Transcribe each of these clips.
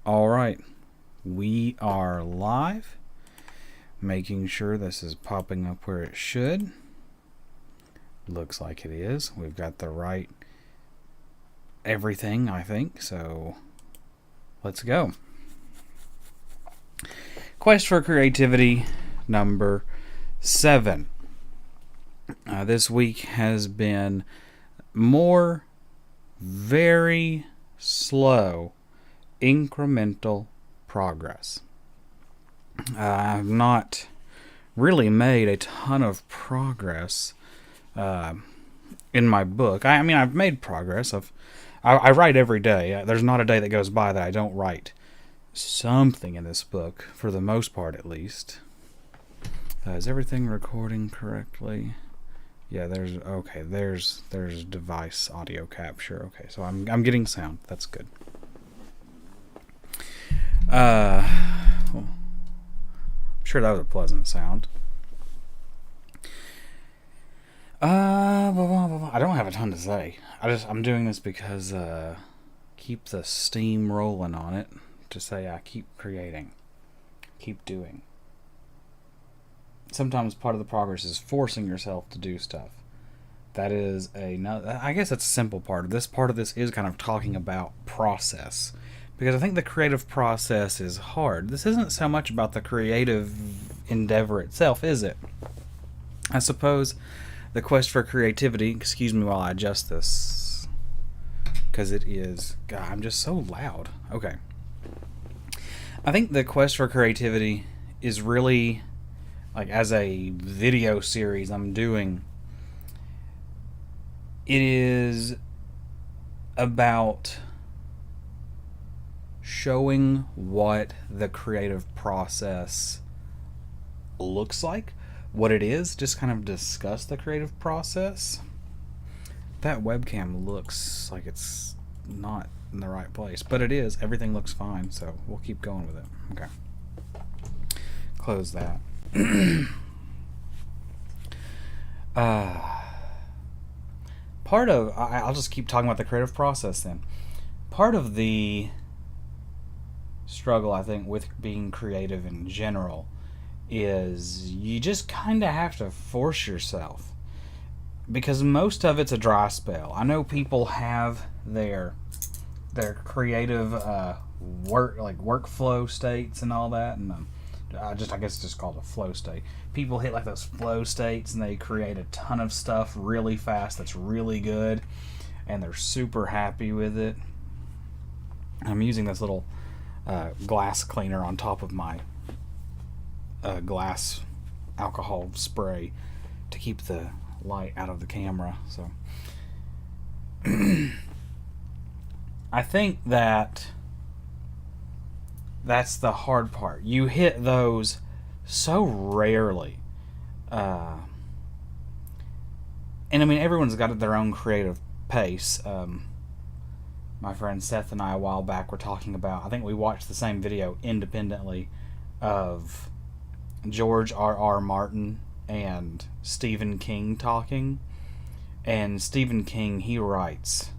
All right, we are live, making sure this is popping up where it should. Looks like it is. We've got the right everything, I think, so let's go. Quest for Creativity number 7. This week has been more very slow incremental progress. I've not really made a ton of progress in my book. I mean, I've made progress. I write every day. There's not a day that goes by that I don't write something in this book, for the most part at least. Is everything recording correctly? Yeah, there's device audio capture. Okay, so I'm getting sound. That's good. Well, I'm sure that was a pleasant sound. I don't have a ton to say. I'm doing this because keep the steam rolling on it, to say I keep creating, keep doing. Sometimes part of the progress is forcing yourself to do stuff. That is I guess that's a simple part. This part of this is kind of talking about process, because I think the creative process is hard. This isn't so much about the creative endeavor itself, is it? I suppose the quest for creativity, excuse me while I adjust this, because it is, God, I'm just so loud. Okay. I think the quest for creativity is really, like, as a video series I'm doing, it is about showing what the creative process looks like, what it is, just kind of discuss the creative process. That webcam looks like it's not in the right place, but it is. Everything looks fine, so we'll keep going with it. Okay. Close that. Part of, I'll just keep talking about the creative process then. Part of the struggle, I think, with being creative in general is you just kind of have to force yourself, because most of it's a dry spell. I know people have their creative workflow states and all that, and I guess it's just called a flow state. People hit like those flow states and they create a ton of stuff really fast that's really good, and they're super happy with it. I'm using this little glass cleaner on top of my glass alcohol spray to keep the light out of the camera. So I think that's the hard part. You hit those so rarely. And I mean, everyone's got their own creative pace. My friend Seth and I a while back were talking about, I think we watched the same video independently of George R.R. Martin and Stephen King talking. And Stephen King, he writes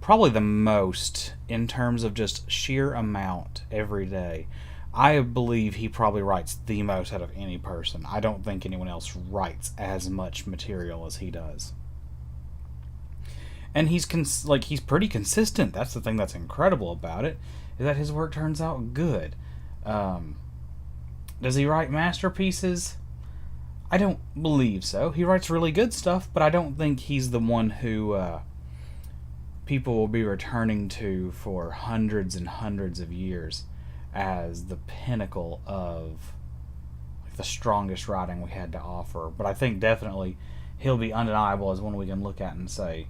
probably the most in terms of just sheer amount every day. I believe he probably writes the most out of any person. I don't think anyone else writes as much material as he does. And he's pretty consistent. That's the thing that's incredible about it, is that his work turns out good. Does he write masterpieces? I don't believe so. He writes really good stuff, but I don't think he's the one who people will be returning to for hundreds and hundreds of years as the pinnacle of the strongest writing we had to offer. But I think definitely he'll be undeniable as one we can look at and say,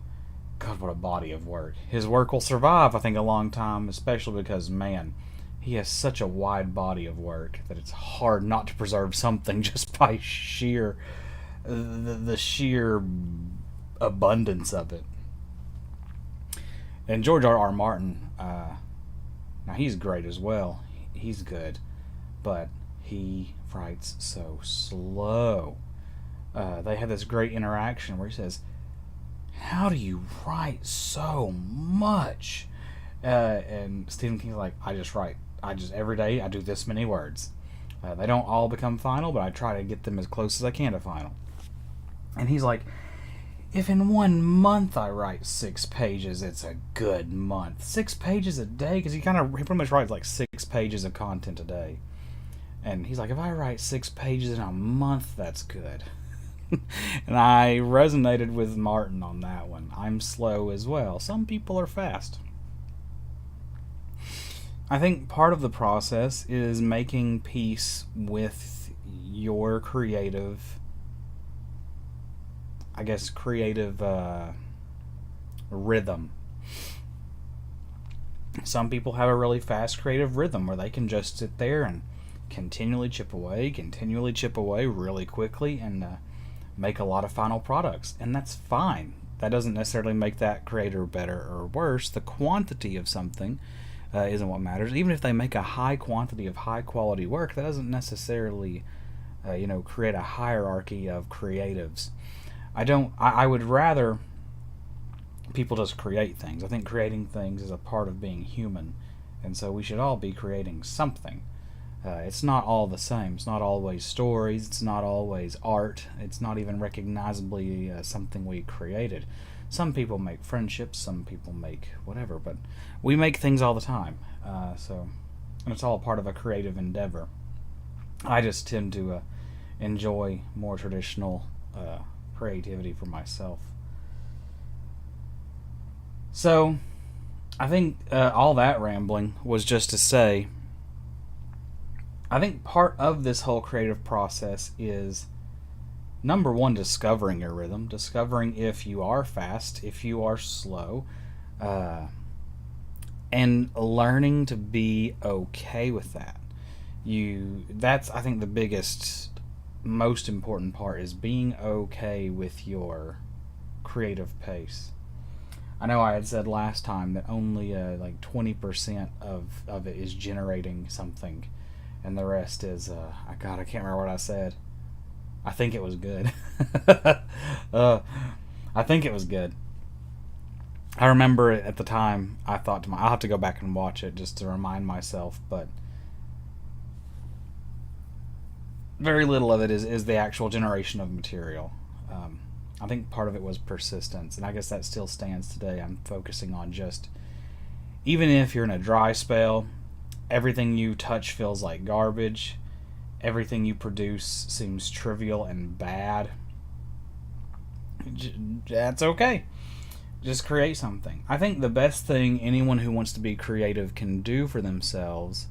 God, what a body of work. His work will survive, I think, a long time, especially because, man, he has such a wide body of work that it's hard not to preserve something just by the sheer abundance of it. And George R.R. Martin, now he's great as well. He's good, but he writes so slow. They have this great interaction where he says, "How do you write so much?" And Stephen King's like, I just write. Every day I do this many words. They don't all become final, but I try to get them as close as I can to final. And he's like, if in 1 month I write 6 pages, it's a good month. 6 pages a day? Because he pretty much writes like 6 pages of content a day. And he's like, if I write 6 pages in a month, that's good. And I resonated with Martin on that one. I'm slow as well. Some people are fast. I think part of the process is making peace with your creative, rhythm. Some people have a really fast creative rhythm where they can just sit there and continually chip away really quickly and make a lot of final products. And that's fine. That doesn't necessarily make that creator better or worse. The quantity of something isn't what matters. Even if they make a high quantity of high quality work, that doesn't necessarily, create a hierarchy of creatives. I would rather people just create things. I think creating things is a part of being human, and so we should all be creating something. It's not all the same. It's not always stories. It's not always art. It's not even recognizably something we created. Some people make friendships. Some people make whatever, but we make things all the time. And it's all part of a creative endeavor. I just tend to enjoy more traditional creativity for myself. So, I think all that rambling was just to say, I think part of this whole creative process is, number one, discovering your rhythm, discovering if you are fast, if you are slow, and learning to be okay with that. That's, I think, the biggest, most important part is being okay with your creative pace. I know I had said last time that only like 20% of it is generating something, and the rest is I can't remember what I said. I think it was good. I think it was good. I remember at the time I thought to I'll have to go back and watch it just to remind myself, but very little of it is the actual generation of material. I think part of it was persistence, and I guess that still stands today. I'm focusing on just, even if you're in a dry spell, everything you touch feels like garbage, everything you produce seems trivial and bad. That's okay. Just create something. I think the best thing anyone who wants to be creative can do for themselves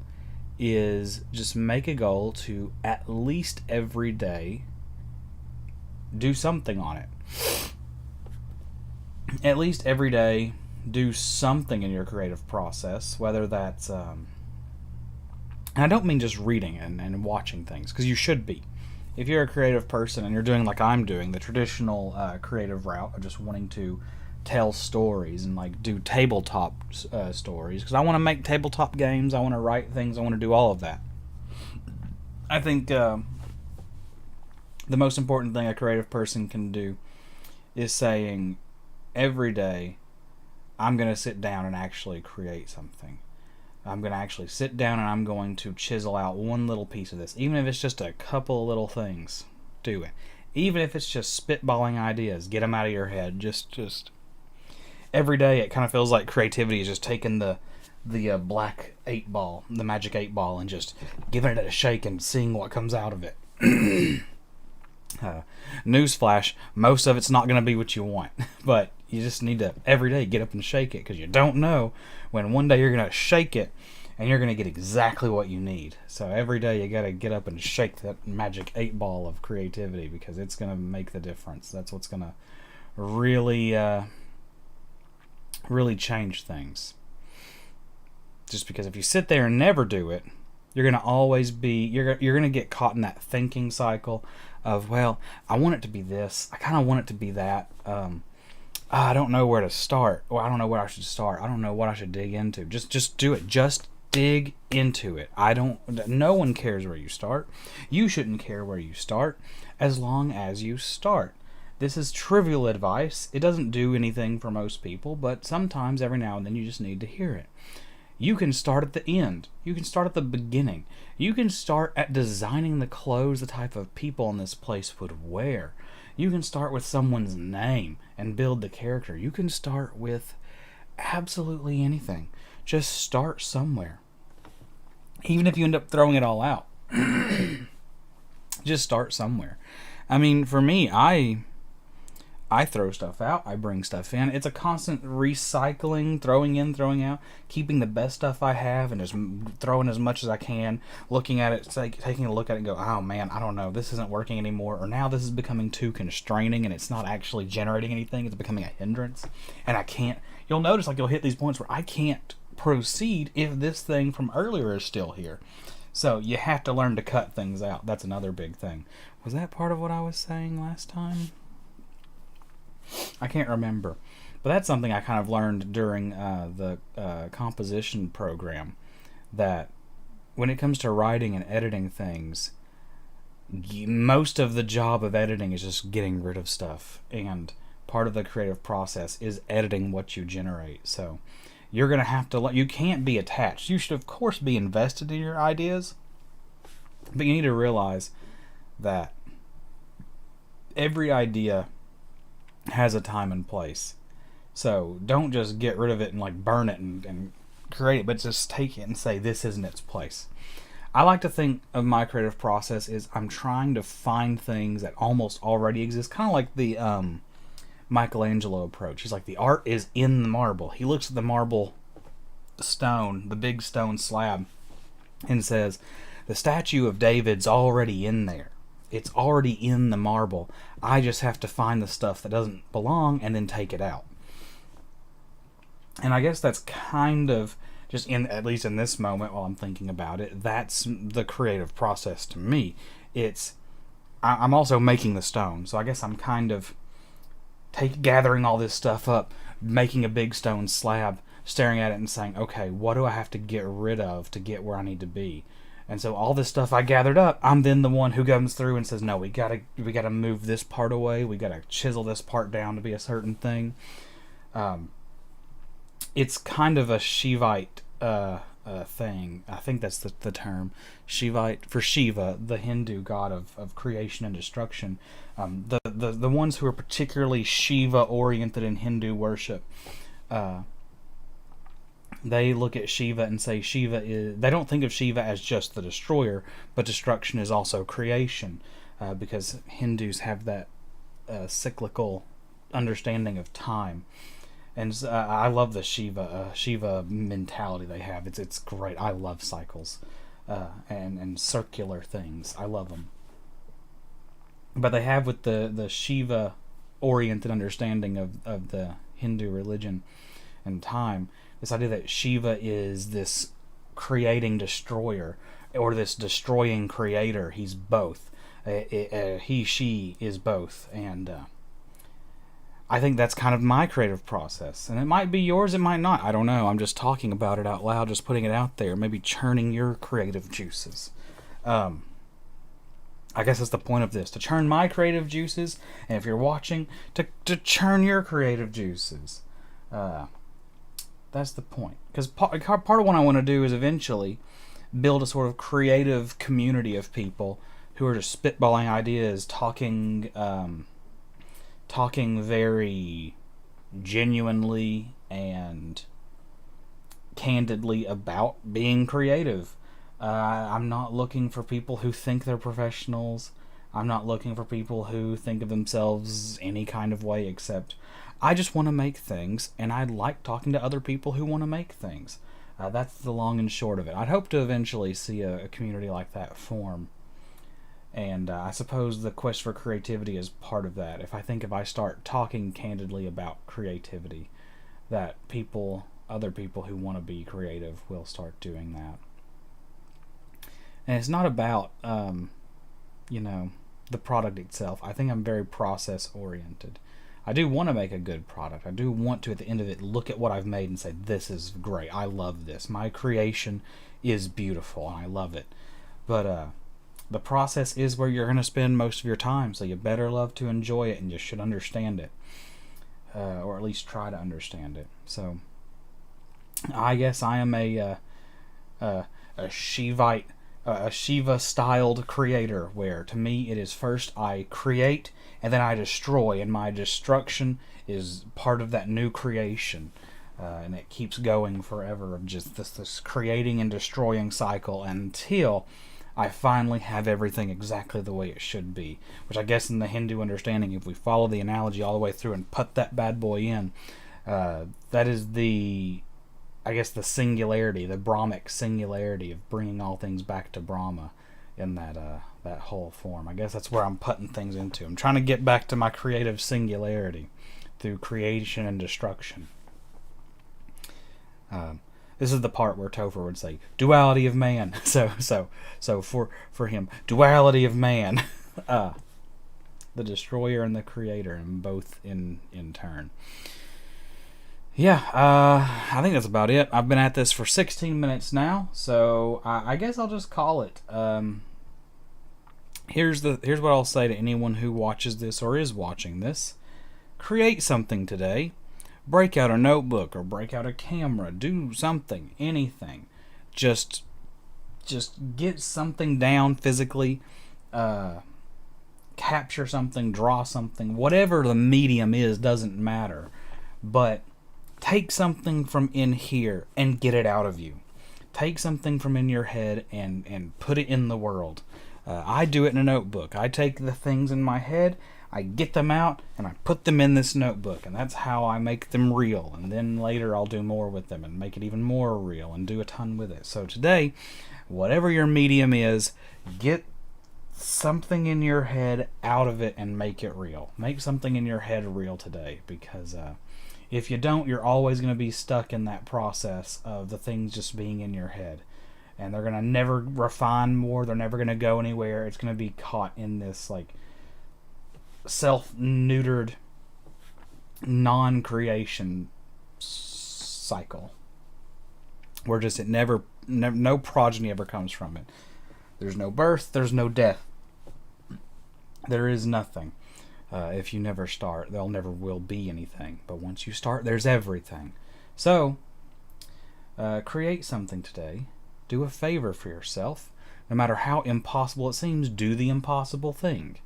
is just make a goal to at least every day do something on it. At least every day do something in your creative process, whether that's and I don't mean just reading and watching things, because you should be. If you're a creative person and you're doing like I'm doing, the traditional creative route of just wanting to tell stories and like do tabletop stories, because I want to make tabletop games, I want to write things, I want to do all of that. I think the most important thing a creative person can do is saying, every day I'm going to sit down and actually create something. I'm going to actually sit down and I'm going to chisel out one little piece of this. Even if it's just a couple of little things, do it. Even if it's just spitballing ideas, get them out of your head. Just every day it kind of feels like creativity is just taking the black 8-ball, the magic 8-ball, and just giving it a shake and seeing what comes out of it. Newsflash, most of it's not going to be what you want, but you just need to every day get up and shake it, because you don't know when one day you're going to shake it and you're going to get exactly what you need. So every day you got to get up and shake that magic 8-ball of creativity, because it's going to make the difference. That's what's going to really really change things. Just because if you sit there and never do it, you're going to always be, you're going to get caught in that thinking cycle of, well, I want it to be this, I kind of want it to be that, I don't know where to start, or I don't know where I should start, I don't know what I should dig into. Just do it. Just dig into it. No one cares where you start. You shouldn't care where you start, as long as you start. This is trivial advice. It doesn't do anything for most people, but sometimes, every now and then, you just need to hear it. You can start at the end. You can start at the beginning. You can start at designing the clothes the type of people in this place would wear. You can start with someone's name and build the character. You can start with absolutely anything. Just start somewhere. Even if you end up throwing it all out, just start somewhere. I mean, for me, I throw stuff out, I bring stuff in. It's a constant recycling, throwing in, throwing out, keeping the best stuff I have and just throwing as much as I can, looking at it, taking a look at it and go, oh man, I don't know, this isn't working anymore, or now this is becoming too constraining and it's not actually generating anything, it's becoming a hindrance, and I can't, you'll notice like you'll hit these points where I can't proceed if this thing from earlier is still here. So you have to learn to cut things out. That's another big thing. Was that part of what I was saying last time? I can't remember, but that's something I kind of learned during the composition program, that when it comes to writing and editing things, most of the job of editing is just getting rid of stuff, and part of the creative process is editing what you generate. So you're going to have to you can't be attached. You should of course be invested in your ideas, but you need to realize that every idea has a time and place. So don't just get rid of it and like burn it and create it, but just take it and say this isn't its place. I like to think of my creative process is I'm trying to find things that almost already exist, kind of like the Michelangelo approach. He's like, the art is in the marble. He looks at the marble stone, the big stone slab, and says, the statue of David's already in there. It's already in the marble. I just have to find the stuff that doesn't belong and then take it out. And I guess that's kind of just at least in this moment while I'm thinking about it, that's the creative process to me. I'm also making the stone, so I guess I'm kind of gathering all this stuff up, making a big stone slab, staring at it and saying, okay, what do I have to get rid of to get where I need to be? And so all this stuff I gathered up, I'm then the one who comes through and says, no, we gotta move this part away. We gotta chisel this part down to be a certain thing. It's kind of a Shivite thing. I think that's the term. Shivite, for Shiva, the Hindu god of creation and destruction. The ones who are particularly Shiva-oriented in Hindu worship, they look at Shiva and say Shiva is... They don't think of Shiva as just the destroyer, but destruction is also creation, because Hindus have that cyclical understanding of time. And I love the Shiva mentality they have. It's great. I love cycles and circular things. I love them. But they have with the Shiva-oriented understanding of the Hindu religion and time, this idea that Shiva is this creating destroyer, or this destroying creator. He's both. She is both. And I think that's kind of my creative process. And it might be yours, it might not. I don't know. I'm just talking about it out loud, just putting it out there, maybe churning your creative juices. I guess that's the point of this, to churn my creative juices, and if you're watching, to churn your creative juices. That's the point. Because part of what I want to do is eventually build a sort of creative community of people who are just spitballing ideas, talking very genuinely and candidly about being creative. I'm not looking for people who think they're professionals. I'm not looking for people who think of themselves any kind of way, except I just want to make things, and I like talking to other people who want to make things. That's the long and short of it. I'd hope to eventually see a community like that form. And I suppose the quest for creativity is part of that. If I start talking candidly about creativity, that other people who want to be creative will start doing that. And it's not about, the product itself. I think I'm very process-oriented. I do want to make a good product. I do want to, at the end of it, look at what I've made and say, this is great. I love this. My creation is beautiful, and I love it. But the process is where you're going to spend most of your time, so you better love to enjoy it, and you should understand it, or at least try to understand it. So I guess I am a Shivite, a Shiva-styled creator, where to me it is first I create and then I destroy, and my destruction is part of that new creation. And it keeps going forever of just this creating and destroying cycle until I finally have everything exactly the way it should be. Which I guess in the Hindu understanding, if we follow the analogy all the way through and put that bad boy in, that is the singularity, the Brahmic singularity of bringing all things back to Brahma in that whole form. I guess that's where I'm putting things into. I'm trying to get back to my creative singularity through creation and destruction. This is the part where Topher would say, duality of man. So for him, duality of man. The destroyer and the creator, and both in turn. Yeah, I think that's about it. I've been at this for 16 minutes now, so I guess I'll just call it. Here's what I'll say to anyone who watches this or is watching this. Create something today. Break out a notebook or break out a camera. Do something, anything. Just get something down physically. Capture something, draw something. Whatever the medium is doesn't matter. But take something from in here and get it out of you. Take something from in your head and put it in the world. I do it in a notebook. I take the things in my head, I get them out, and I put them in this notebook, and that's how I make them real. And then later I'll do more with them and make it even more real and do a ton with it. So today, whatever your medium is, get something in your head out of it and make it real. Make something in your head real today, because if you don't, you're always going to be stuck in that process of the things just being in your head. And they're going to never refine more. They're never going to go anywhere. It's going to be caught in this like self-neutered non-creation cycle. Where just no progeny ever comes from it. There's no birth. There's no death. There is nothing. If you never start, there never will be anything. But once you start, there's everything. So, create something today. Do a favor for yourself. No matter how impossible it seems, do the impossible thing.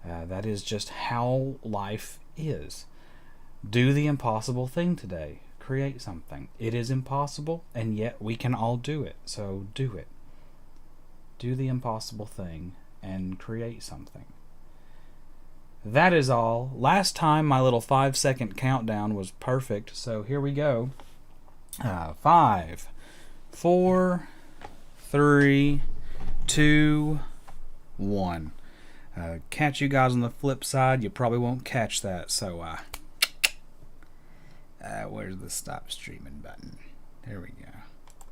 That is just how life is. Do the impossible thing today. Create something. It is impossible, and yet we can all do it. So do it. Do the impossible thing and create something. That is all. Last time my little 5-second countdown was perfect, so here we go. 5, 4, 3, 2, 1. Catch you guys on the flip side. You probably won't catch that, so where's the stop streaming button? There we go.